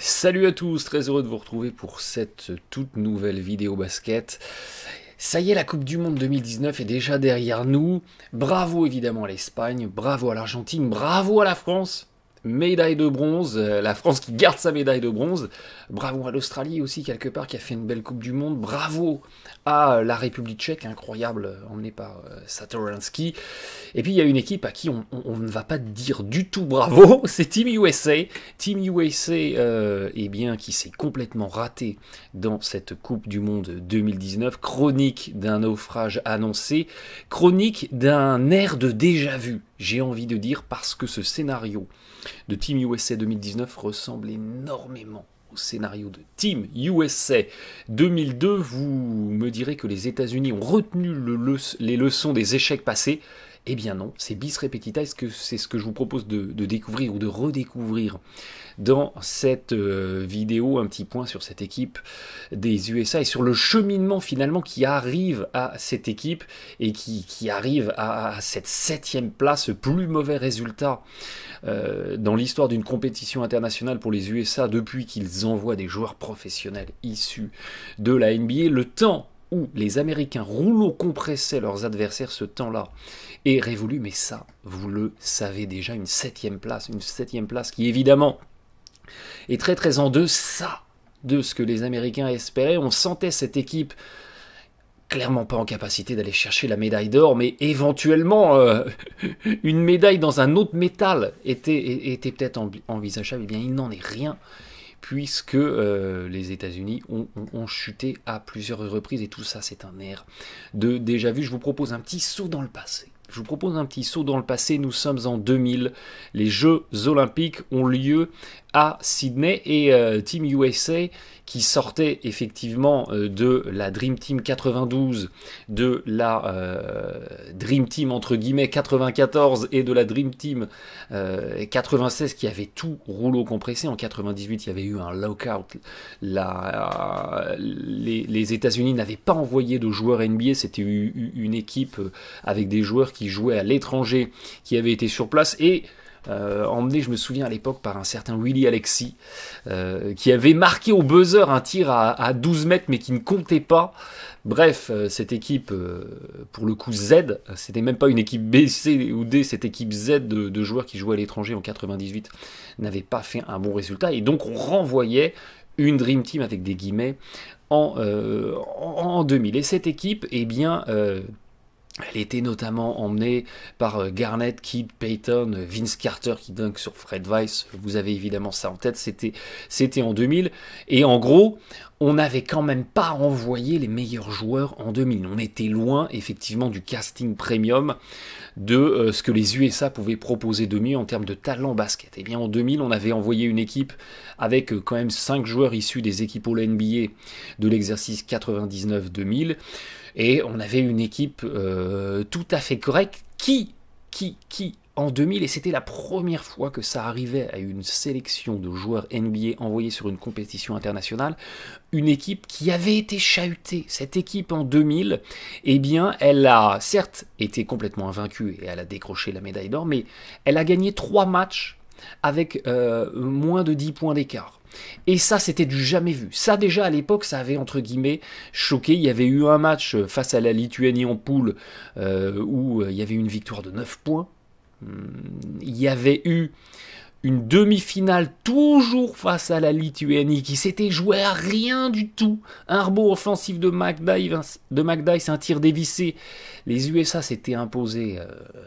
Salut à tous, très heureux de vous retrouver pour cette toute nouvelle vidéo basket. Ça y est, la Coupe du Monde 2019 est déjà derrière nous. Bravo évidemment à l'Espagne, bravo à l'Argentine, bravo à la France. Médaille de bronze, la France qui garde sa médaille de bronze. Bravo à l'Australie aussi quelque part qui a fait une belle Coupe du Monde. Bravo à la République tchèque, incroyable, emmenée par Satoransky. Et puis il y a une équipe à qui on ne va pas dire du tout bravo, c'est Team USA. Team USA eh bien, qui s'est complètement raté dans cette Coupe du Monde 2019. Chronique d'un naufrage annoncé, chronique d'un air de déjà-vu, j'ai envie de dire, parce que ce scénario de Team USA 2019 ressemble énormément au scénario de Team USA 2002. Vous me direz que les États-Unis ont retenu les leçons des échecs passés. Eh bien non, c'est bis repetita, c'est ce que je vous propose de découvrir ou de redécouvrir dans cette vidéo, un petit point sur cette équipe des USA et sur le cheminement finalement qui arrive à cette équipe et qui arrive à cette 7e place, plus mauvais résultat dans l'histoire d'une compétition internationale pour les USA depuis qu'ils envoient des joueurs professionnels issus de la NBA. Le temps où les Américains rouleau compressaient leurs adversaires, ce temps-là est révolu, mais ça, vous le savez déjà, une 7e place qui évidemment est très très en deçà de ce que les Américains espéraient. On sentait cette équipe clairement pas en capacité d'aller chercher la médaille d'or, mais éventuellement une médaille dans un autre métal était peut-être envisageable. Eh bien, il n'en est rien, puisque les États-Unis ont chuté à plusieurs reprises, et tout ça, c'est un air de déjà-vu. Je vous propose un petit saut dans le passé. Nous sommes en 2000. Les Jeux Olympiques ont lieu à Sydney et Team USA, qui sortait effectivement de la Dream Team 92, de la Dream Team entre guillemets 94 et de la Dream Team 96 qui avait tout rouleau compressé. En 98, il y avait eu un lockout. Les États-Unis n'avaient pas envoyé de joueurs NBA. C'était une équipe avec des joueurs qui jouaient à l'étranger, qui avaient été sur place et emmené, je me souviens à l'époque, par un certain Willie Alexis, qui avait marqué au buzzer un tir à 12 mètres mais qui ne comptait pas. Bref, cette équipe, pour le coup Z, c'était même pas une équipe B, C ou D, cette équipe Z de joueurs qui jouaient à l'étranger en 98 n'avait pas fait un bon résultat, et donc on renvoyait une Dream Team avec des guillemets en 2000. Et cette équipe, eh bien... elle était notamment emmenée par Garnett, Kidd, Payton, Vince Carter qui dunk sur Fred Weiss. Vous avez évidemment ça en tête, c'était en 2000. Et en gros, on n'avait quand même pas envoyé les meilleurs joueurs en 2000. On était loin effectivement du casting premium de ce que les USA pouvaient proposer de mieux en termes de talent basket. Et bien en 2000, on avait envoyé une équipe avec quand même 5 joueurs issus des équipes All-NBA de l'exercice 99-2000. Et on avait une équipe tout à fait correcte qui, en 2000, et c'était la première fois que ça arrivait à une sélection de joueurs NBA envoyés sur une compétition internationale, une équipe qui avait été chahutée. Cette équipe en 2000, eh bien, elle a certes été complètement invaincue et elle a décroché la médaille d'or, mais elle a gagné 3 matchs avec moins de 10 points d'écart. Et ça, c'était du jamais vu. Ça, déjà, à l'époque, ça avait, entre guillemets, choqué. Il y avait eu un match face à la Lituanie en poule où il y avait une victoire de 9 points. Il y avait eu une demi-finale toujours face à la Lituanie qui s'était jouée à rien du tout. Un rebond offensif de McDyess, un tir dévissé. Les USA s'étaient imposés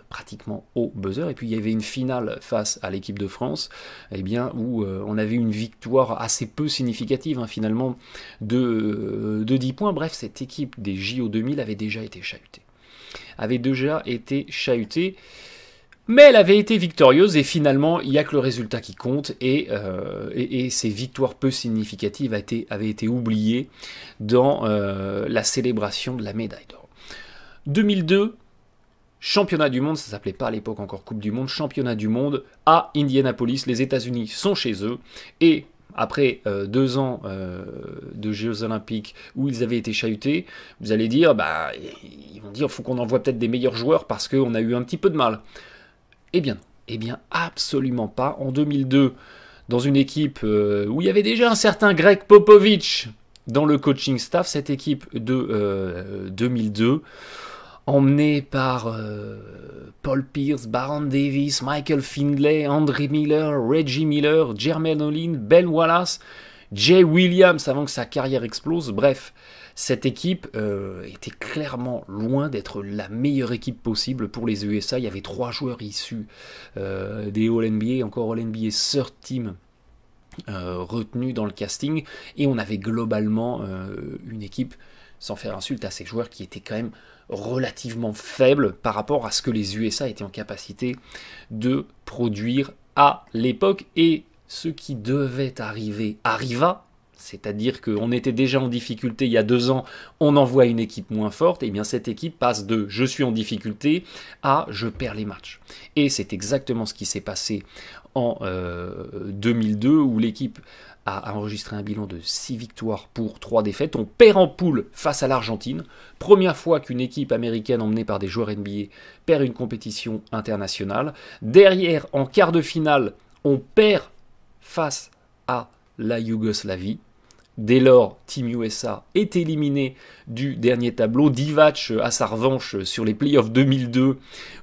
pratiquement au buzzer. Et puis il y avait une finale face à l'équipe de France, eh bien, où on avait une victoire assez peu significative, finalement, de 10 points. Bref, cette équipe des JO 2000 avait déjà été chahutée. Mais elle avait été victorieuse et finalement, il n'y a que le résultat qui compte et ces victoires peu significatives avaient été oubliées dans la célébration de la médaille d'or. 2002, championnat du monde, ça s'appelait pas à l'époque encore Coupe du Monde, championnat du monde à Indianapolis. Les États-Unis sont chez eux et après 2 ans de Jeux Olympiques où ils avaient été chahutés, vous allez dire, ils vont dire, il faut qu'on envoie peut-être des meilleurs joueurs parce qu'on a eu un petit peu de mal. Eh bien, absolument pas. En 2002, dans une équipe où il y avait déjà un certain Greg Popovich dans le coaching staff, cette équipe de 2002, emmenée par Paul Pierce, Baron Davis, Michael Findlay, Andre Miller, Reggie Miller, Jermaine Olin, Ben Wallace, Jay Williams avant que sa carrière explose. Bref, cette équipe était clairement loin d'être la meilleure équipe possible pour les USA. Il y avait 3 joueurs issus des All-NBA, encore All-NBA Third Team retenus dans le casting, et on avait globalement une équipe, sans faire insulte à ces joueurs, qui était quand même relativement faible par rapport à ce que les USA étaient en capacité de produire à l'époque, et ce qui devait arriver arriva. C'est-à-dire qu'on était déjà en difficulté il y a 2 ans, on envoie une équipe moins forte, et bien cette équipe passe de « je suis en difficulté » à « je perds les matchs ». Et c'est exactement ce qui s'est passé en 2002, où l'équipe a enregistré un bilan de 6 victoires pour 3 défaites. On perd en poule face à l'Argentine. Première fois qu'une équipe américaine emmenée par des joueurs NBA perd une compétition internationale. Derrière, en quart de finale, on perd face à la Yougoslavie. Dès lors, Team USA est éliminé du dernier tableau. Divac a sa revanche sur les playoffs 2002,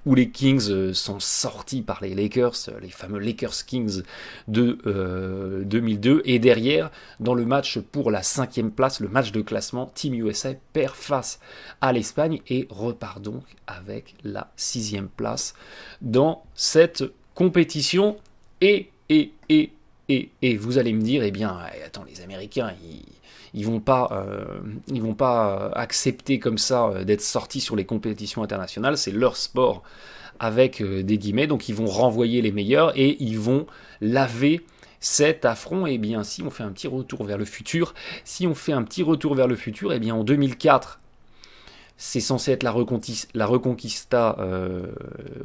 où les Kings sont sortis par les Lakers, les fameux Lakers Kings de 2002. Et derrière, dans le match pour la 5e place, le match de classement, Team USA perd face à l'Espagne et repart donc avec la 6e place dans cette compétition. Et vous allez me dire, eh bien, attends, les Américains, ils vont pas accepter comme ça d'être sortis sur les compétitions internationales. C'est leur sport avec des guillemets, donc ils vont renvoyer les meilleurs et ils vont laver cet affront. Eh bien, si on fait un petit retour vers le futur, eh bien, en 2004, c'est censé être la Reconquista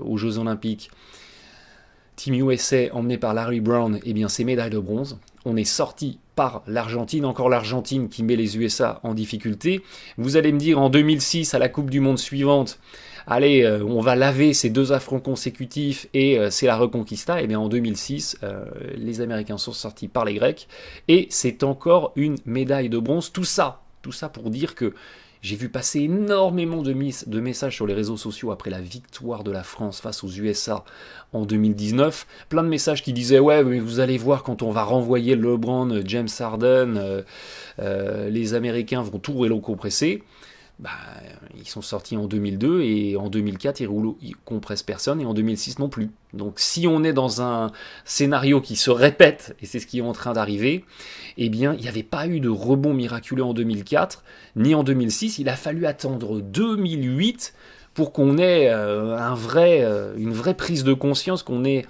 aux Jeux Olympiques. Team USA, emmené par Larry Brown, eh bien c'est médaille de bronze. On est sorti par l'Argentine, encore l'Argentine qui met les USA en difficulté. Vous allez me dire, en 2006, à la Coupe du Monde suivante, allez, on va laver ces 2 affronts consécutifs et c'est la Reconquista. Eh bien en 2006, les Américains sont sortis par les Grecs et c'est encore une médaille de bronze. Tout ça pour dire que j'ai vu passer énormément de messages sur les réseaux sociaux après la victoire de la France face aux USA en 2019. Plein de messages qui disaient « Ouais, mais vous allez voir, quand on va renvoyer LeBron, James Harden, les Américains vont tout rouler au compressé. » Bah, ils sont sortis en 2002 et en 2004 ils compressent personne et en 2006 non plus. Donc si on est dans un scénario qui se répète, et c'est ce qui est en train d'arriver, eh bien il n'y avait pas eu de rebond miraculeux en 2004 ni en 2006. Il a fallu attendre 2008 pour qu'on ait une vraie prise de conscience, qu'on ait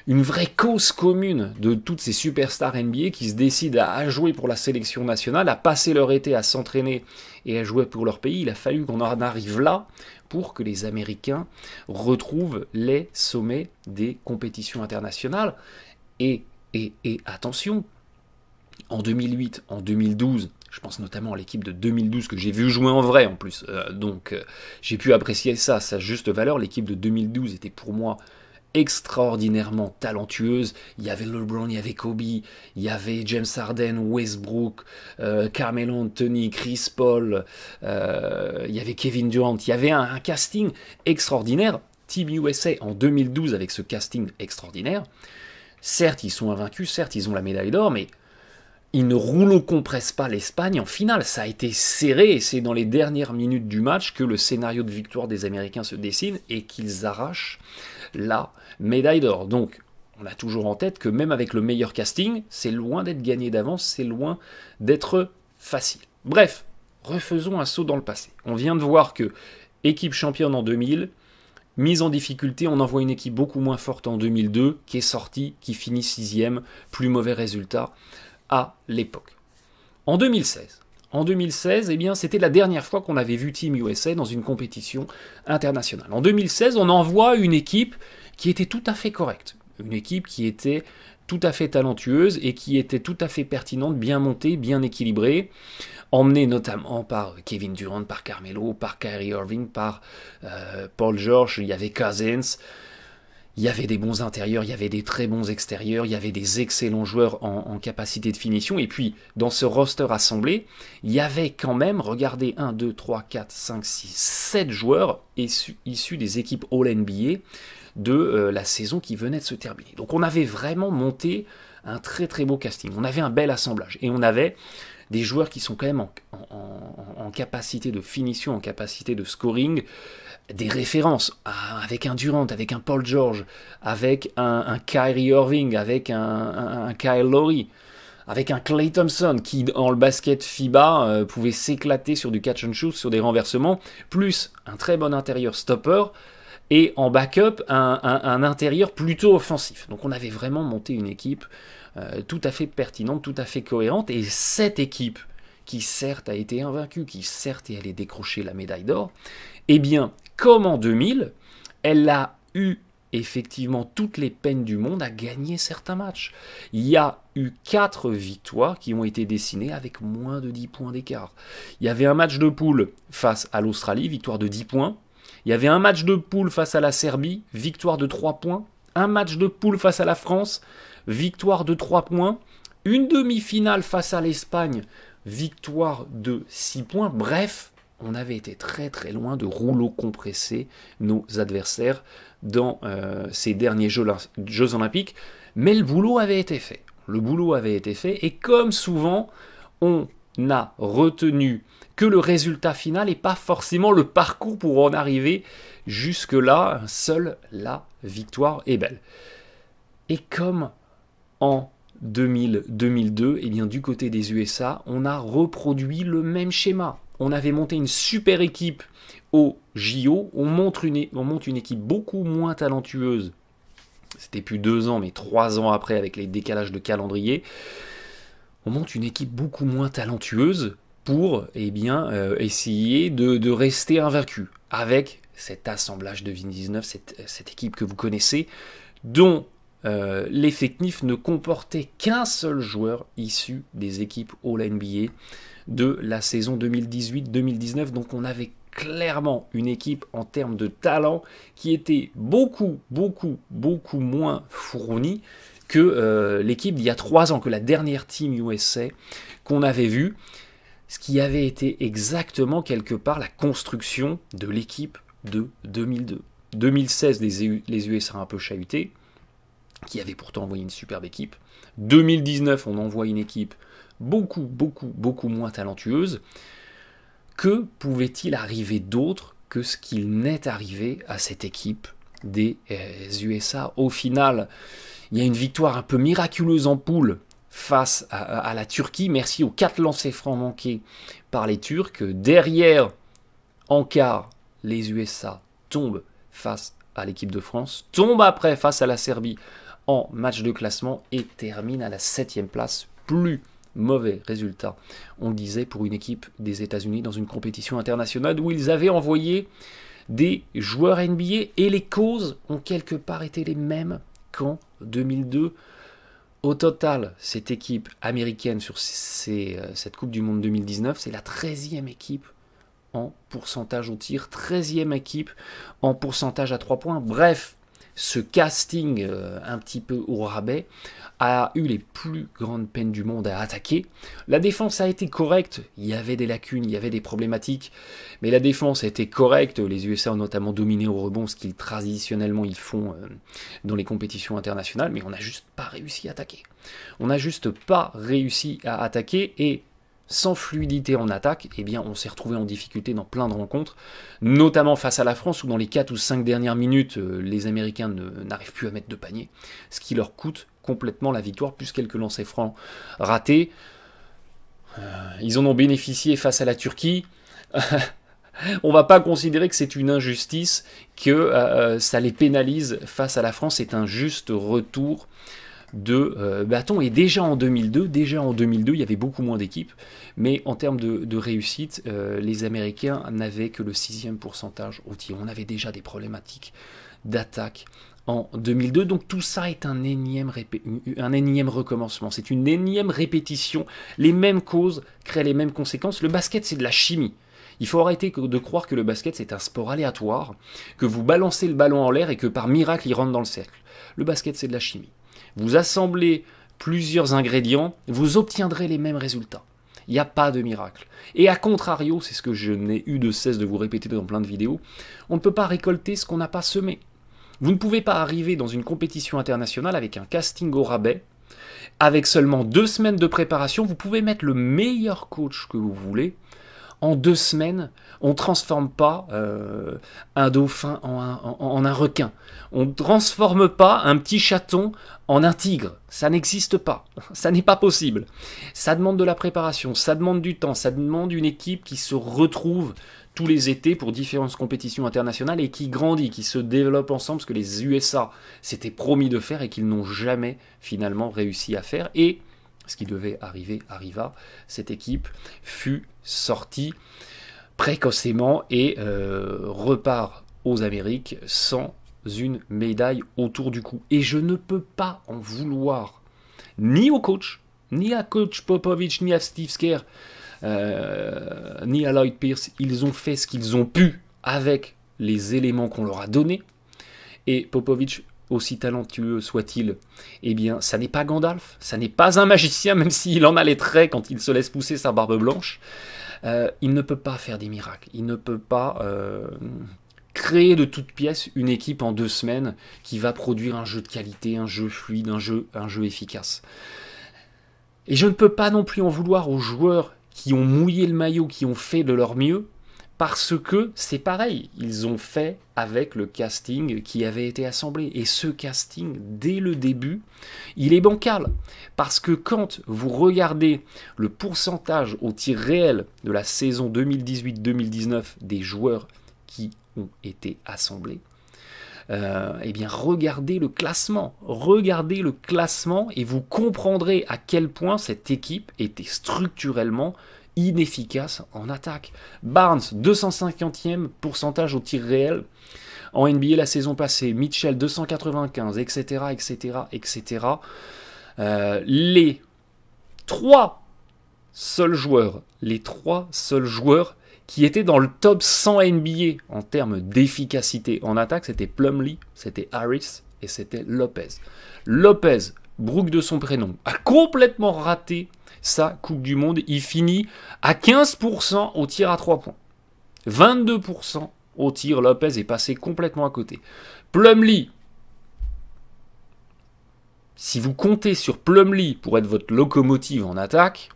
une vraie cause commune de toutes ces superstars NBA qui se décident à jouer pour la sélection nationale, à passer leur été à s'entraîner et à jouer pour leur pays. Il a fallu qu'on en arrive là pour que les Américains retrouvent les sommets des compétitions internationales. Et attention, en 2008, en 2012, je pense notamment à l'équipe de 2012 que j'ai vu jouer en vrai en plus, donc j'ai pu apprécier ça à sa juste valeur. L'équipe de 2012 était pour moi extraordinairement talentueuse. Il y avait LeBron, il y avait Kobe, il y avait James Harden, Westbrook, Carmelo Anthony, Chris Paul, il y avait Kevin Durant. Il y avait un casting extraordinaire. Team USA en 2012 avec ce casting extraordinaire. Certes, ils sont invaincus, certes, ils ont la médaille d'or, mais ils ne rouleau-compressent pas l'Espagne en finale. Ça a été serré et c'est dans les dernières minutes du match que le scénario de victoire des Américains se dessine et qu'ils arrachent la médaille d'or. Donc, on a toujours en tête que même avec le meilleur casting, c'est loin d'être gagné d'avance, c'est loin d'être facile. Bref, refaisons un saut dans le passé. On vient de voir que équipe championne en 2000, mise en difficulté, on envoie une équipe beaucoup moins forte en 2002, qui est sortie, qui finit 6e, plus mauvais résultat à l'époque. En 2016, eh bien, c'était la dernière fois qu'on avait vu Team USA dans une compétition internationale. En 2016, on envoie une équipe qui était tout à fait correcte. Une équipe qui était tout à fait talentueuse et qui était tout à fait pertinente, bien montée, bien équilibrée, emmenée notamment par Kevin Durant, par Carmelo, par Kyrie Irving, par Paul George, il y avait Cousins. Il y avait des bons intérieurs, il y avait des très bons extérieurs, il y avait des excellents joueurs en capacité de finition. Et puis, dans ce roster assemblé, il y avait quand même, regardez, 1, 2, 3, 4, 5, 6, 7 joueurs issus des équipes All-NBA de la saison qui venait de se terminer. Donc on avait vraiment monté un très très beau casting. On avait un bel assemblage. Et on avait des joueurs qui sont quand même en capacité de finition, en capacité de scoring, des références, avec un Durant, avec un Paul George, avec un Kyrie Irving, avec un Kyle Lowry, avec un Klay Thompson qui, dans le basket FIBA, pouvait s'éclater sur du catch and shoot, sur des renversements, plus un très bon intérieur stopper, et en backup, un intérieur plutôt offensif. Donc on avait vraiment monté une équipe tout à fait pertinente, tout à fait cohérente, et cette équipe, qui certes a été invaincue, qui certes est allée décrocher la médaille d'or, eh bien, comme en 2000, elle a eu effectivement toutes les peines du monde à gagner certains matchs. Il y a eu 4 victoires qui ont été dessinées avec moins de 10 points d'écart. Il y avait un match de poule face à l'Australie, victoire de 10 points. Il y avait un match de poule face à la Serbie, victoire de 3 points. Un match de poule face à la France, victoire de 3 points. Une demi-finale face à l'Espagne, victoire de 6 points. Bref, on avait été très très loin de rouleau compressé nos adversaires dans ces derniers Jeux Olympiques. Mais le boulot avait été fait. Le boulot avait été fait et comme souvent, on n'a retenu que le résultat final et pas forcément le parcours pour en arriver jusque-là. Seule la victoire est belle. Et comme en 2000-2002, eh bien, du côté des USA, on a reproduit le même schéma. On avait monté une super équipe au JO, on monte une équipe beaucoup moins talentueuse. C'était plus 2 ans, mais 3 ans après, avec les décalages de calendrier. On monte une équipe beaucoup moins talentueuse pour essayer de rester invaincu. Avec cet assemblage de 2019, cette équipe que vous connaissez, dont l'effectif ne comportait qu'un seul joueur issu des équipes All-NBA de la saison 2018-2019. Donc on avait clairement une équipe en termes de talent qui était beaucoup moins fournie que l'équipe d'il y a 3 ans, que la dernière Team USA qu'on avait vue, ce qui avait été exactement quelque part la construction de l'équipe de 2002. 2016, les USA un peu chahutés, qui avait pourtant envoyé une superbe équipe. 2019, on envoie une équipe beaucoup moins talentueuse. Que pouvait-il arriver d'autre que ce qu'il n'est arrivé à cette équipe des USA? Au final, il y a une victoire un peu miraculeuse en poule face à la Turquie. Merci aux 4 lancers francs manqués par les Turcs. Derrière, en quart, les USA tombent face à l'équipe de France, tombent après face à la Serbie en match de classement et terminent à la 7e place. Plus mauvais résultat, on le disait, pour une équipe des États-Unis dans une compétition internationale où ils avaient envoyé des joueurs NBA et les causes ont quelque part été les mêmes qu'en 2002. Au total, cette équipe américaine sur cette Coupe du Monde 2019, c'est la 13e équipe en pourcentage au tir, 13e équipe en pourcentage à 3 points. Bref, ce casting un petit peu au rabais a eu les plus grandes peines du monde à attaquer. La défense a été correcte, il y avait des lacunes, il y avait des problématiques, mais la défense a été correcte. Les USA ont notamment dominé au rebond, ce qu'ils traditionnellement ils font dans les compétitions internationales, mais on n'a juste pas réussi à attaquer. On n'a juste pas réussi à attaquer et sans fluidité en attaque, eh bien, on s'est retrouvé en difficulté dans plein de rencontres, notamment face à la France, où dans les 4 ou 5 dernières minutes, les Américains n'arrivent plus à mettre de panier, ce qui leur coûte complètement la victoire, plus quelques lancers francs ratés. Ils en ont bénéficié face à la Turquie. On ne va pas considérer que c'est une injustice, que ça les pénalise face à la France. C'est un juste retour de bâton. Et déjà en 2002, il y avait beaucoup moins d'équipes, mais en termes de réussite, les Américains n'avaient que le 6e pourcentage au tir. On avait déjà des problématiques d'attaque en 2002, donc tout ça est un énième recommencement, c'est une énième répétition. Les mêmes causes créent les mêmes conséquences. Le basket, c'est de la chimie. Il faut arrêter de croire que le basket c'est un sport aléatoire, que vous balancez le ballon en l'air et que par miracle il rentre dans le cercle. Le basket c'est de la chimie. Vous assemblez plusieurs ingrédients, vous obtiendrez les mêmes résultats. Il n'y a pas de miracle. Et à contrario, c'est ce que je n'ai eu de cesse de vous répéter dans plein de vidéos, on ne peut pas récolter ce qu'on n'a pas semé. Vous ne pouvez pas arriver dans une compétition internationale avec un casting au rabais, avec seulement 2 semaines de préparation. Vous pouvez mettre le meilleur coach que vous voulez. En 2 semaines, on ne transforme pas un dauphin en un requin. On ne transforme pas un petit chaton en un tigre. Ça n'existe pas. Ça n'est pas possible. Ça demande de la préparation, ça demande du temps, ça demande une équipe qui se retrouve tous les étés pour différentes compétitions internationales et qui grandit, qui se développe ensemble, ce que les USA s'étaient promis de faire et qu'ils n'ont jamais finalement réussi à faire. Et ce qui devait arriver arriva. Cette équipe fut sortie précocement et repart aux Amériques sans une médaille autour du cou. Et je ne peux pas en vouloir ni au coach, ni à coach Popovich, ni à Steve Kerr, ni à Lloyd Pierce. Ils ont fait ce qu'ils ont pu avec les éléments qu'on leur a donnés. Et Popovich, aussi talentueux soit-il, eh bien, ça n'est pas Gandalf, ça n'est pas un magicien, même s'il en a les traits quand il se laisse pousser sa barbe blanche. Il ne peut pas faire des miracles, il ne peut pas créer de toutes pièces une équipe en 2 semaines qui va produire un jeu de qualité, un jeu fluide, un jeu efficace. Et je ne peux pas non plus en vouloir aux joueurs qui ont mouillé le maillot, qui ont fait de leur mieux, parce que c'est pareil, ils ont fait avec le casting qui avait été assemblé. Et ce casting, dès le début, il est bancal. Parce que quand vous regardez le pourcentage au tir réel de la saison 2018-2019 des joueurs qui ont été assemblés, eh bien regardez le classement et vous comprendrez à quel point cette équipe était structurellement inefficace en attaque. Barnes, 250e pourcentage au tir réel en NBA la saison passée. Mitchell, 295, etc., etc., etc. Les trois seuls joueurs qui étaient dans le top 100 NBA en termes d'efficacité en attaque, c'était Plumlee, c'était Harris et c'était Lopez. Lopez, Brooke de son prénom, a complètement raté sa Coupe du Monde. Il finit à 15% au tir à 3 points. 22% au tir. Lopez est passé complètement à côté. Plumlee, si vous comptez sur Plumlee pour être votre locomotive en attaque,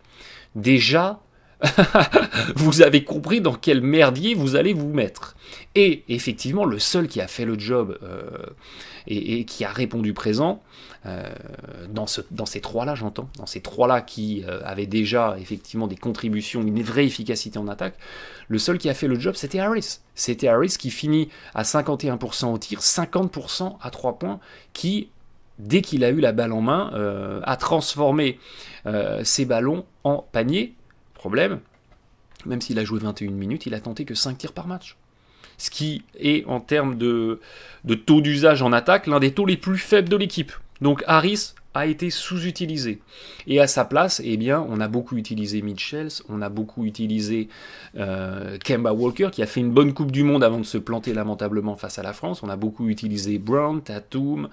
déjà, vous avez compris dans quel merdier vous allez vous mettre. Et effectivement, le seul qui a fait le job et qui a répondu présent, dans ces trois-là, j'entends, dans ces trois-là qui avaient déjà effectivement des contributions, une vraie efficacité en attaque, le seul qui a fait le job, c'était Harris. C'était Harris qui finit à 51% au tir, 50% à 3 points, qui, dès qu'il a eu la balle en main, a transformé ses ballons en panier. Problème, même s'il a joué 21 minutes, il a tenté que 5 tirs par match. Ce qui est, en termes de taux d'usage en attaque, l'un des taux les plus faibles de l'équipe. Donc Harris a été sous-utilisé. Et à sa place, eh bien, on a beaucoup utilisé Mitchell, on a beaucoup utilisé Kemba Walker, qui a fait une bonne Coupe du Monde avant de se planter lamentablement face à la France. On a beaucoup utilisé Brown, Tatum,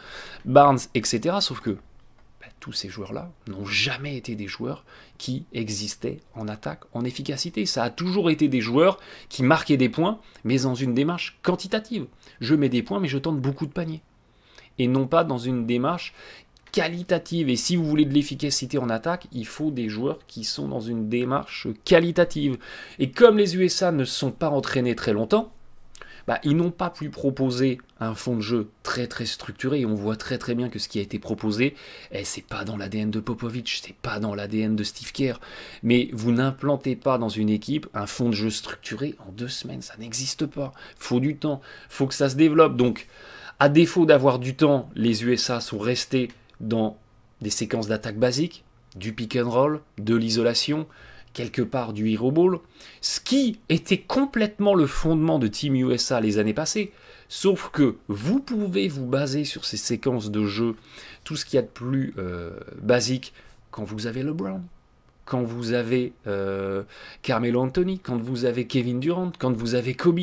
Barnes, etc. Sauf que tous ces joueurs-là n'ont jamais été des joueurs qui existaient en attaque, en efficacité. Ça a toujours été des joueurs qui marquaient des points, mais dans une démarche quantitative. Je mets des points, mais je tente beaucoup de paniers. Et non pas dans une démarche qualitative. Et si vous voulez de l'efficacité en attaque, il faut des joueurs qui sont dans une démarche qualitative. Et comme les USA ne se sont pas entraînés très longtemps, ils n'ont pas pu proposer un fond de jeu très très structuré. Et on voit très très bien que ce qui a été proposé, c'est pas dans l'ADN de Popovich, c'est pas dans l'ADN de Steve Kerr. Mais vous n'implantez pas dans une équipe un fond de jeu structuré en 2 semaines, ça n'existe pas. Faut du temps, faut que ça se développe. Donc, à défaut d'avoir du temps, les USA sont restés dans des séquences d'attaque basiques, du pick and roll, de l'isolation, quelque part du hero ball, ce qui était complètement le fondement de Team USA les années passées, sauf que vous pouvez vous baser sur ces séquences de jeu, tout ce qu'il y a de plus basique, quand vous avez LeBron, quand vous avez Carmelo Anthony, quand vous avez Kevin Durant, quand vous avez Kobe,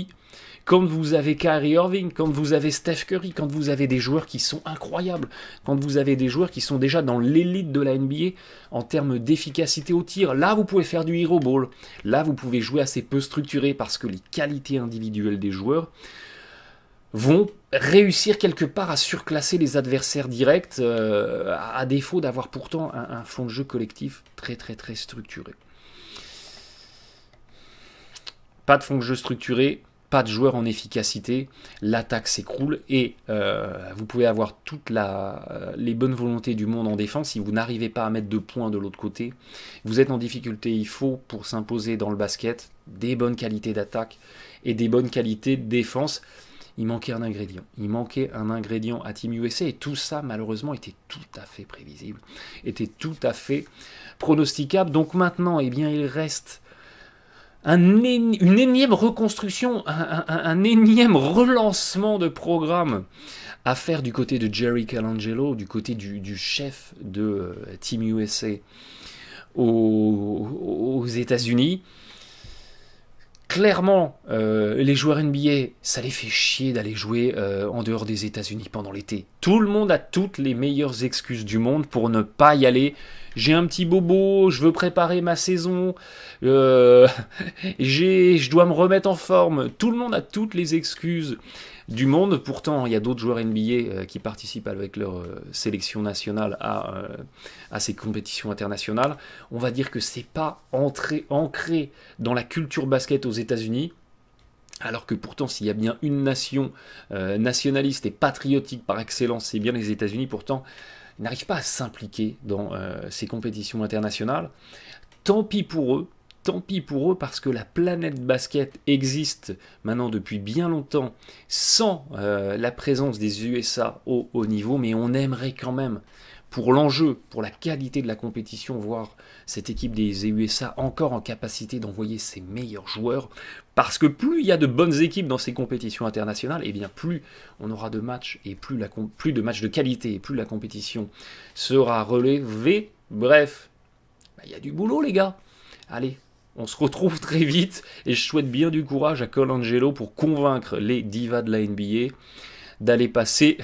quand vous avez Kyrie Irving, quand vous avez Steph Curry, quand vous avez des joueurs qui sont incroyables, quand vous avez des joueurs qui sont déjà dans l'élite de la NBA en termes d'efficacité au tir. Là, vous pouvez faire du hero ball. Là, vous pouvez jouer assez peu structuré parce que les qualités individuelles des joueurs vont réussir quelque part à surclasser les adversaires directs, à défaut d'avoir pourtant un fond de jeu collectif très très très structuré. Pas de fond de jeu structuré, pas de joueurs en efficacité, l'attaque s'écroule et vous pouvez avoir toutes les bonnes volontés du monde en défense. Si vous n'arrivez pas à mettre de points de l'autre côté, vous êtes en difficulté. Il faut, pour s'imposer dans le basket, des bonnes qualités d'attaque et des bonnes qualités de défense. Il manquait un ingrédient. Il manquait un ingrédient à Team USA et tout ça, malheureusement, était tout à fait prévisible, était tout à fait pronosticable. Donc maintenant, eh bien, il reste une énième reconstruction, un énième relancement de programme à faire du côté de Jerry Colangelo, du côté du chef de Team USA aux États-Unis. Clairement, les joueurs NBA, ça les fait chier d'aller jouer en dehors des États-Unis pendant l'été. Tout le monde a toutes les meilleures excuses du monde pour ne pas y aller. J'ai un petit bobo, je veux préparer ma saison, je dois me remettre en forme. Tout le monde a toutes les excuses du monde. Pourtant, il y a d'autres joueurs NBA qui participent avec leur sélection nationale à ces compétitions internationales. On va dire que c'est pas ancré dans la culture basket aux États-Unis. Alors que pourtant, s'il y a bien une nation nationaliste et patriotique par excellence, c'est bien les États-Unis. Pourtant, ils n'arrivent pas à s'impliquer dans ces compétitions internationales. Tant pis pour eux. Tant pis pour eux parce que la planète basket existe maintenant depuis bien longtemps sans la présence des USA au haut niveau, mais on aimerait quand même, pour l'enjeu, pour la qualité de la compétition, voir cette équipe des USA encore en capacité d'envoyer ses meilleurs joueurs, parce que plus il y a de bonnes équipes dans ces compétitions internationales, et bien plus on aura de matchs et plus de matchs de qualité et plus la compétition sera relevée. Bref, il y a du boulot les gars. Allez, on se retrouve très vite et je souhaite bien du courage à Colangelo pour convaincre les divas de la NBA d'aller passer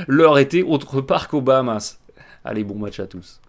leur été autre part qu'aux Bahamas. Allez, bon match à tous.